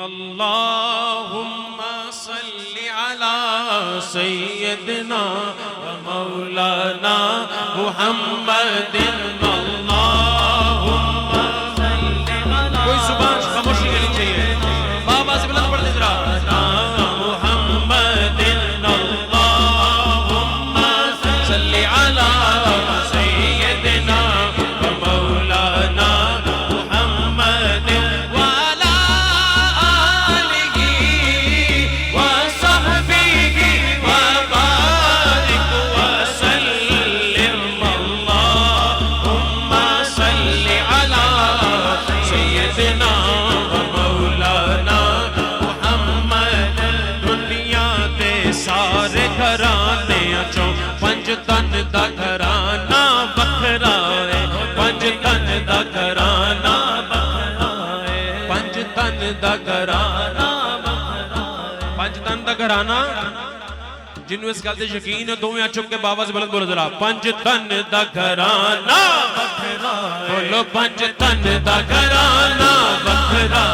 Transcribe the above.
اللہم صلی علی سیدنا و مولانا محمد اللہم صلی علی کوئی زبان خاموشی کے لیے چاہیے بابا سے بلند پڑھ دے ذرا محمد اللہم صلی علی سیدنا و مولانا محمد وعلی آلہ وصحبہ وبارک وسلم اللہم صلی علی سیدنا و مولانا محمد دنیا دے سارے گھرانے چوں پنج تن دا گھرانہ بکھرا ہے پنج تن دا گھرانہ بکھرا ہے پنج تن دا گھرانہ بکھرا ہے پنج تن دا گھرانہ جنہوں اس گل تے یقین ہے دوویں چک کے بابا سے بلند بولو ذرا پنج تن دا گھرانہ بکھرا ہے بولو پنج تن دا گھرانہ بکھرا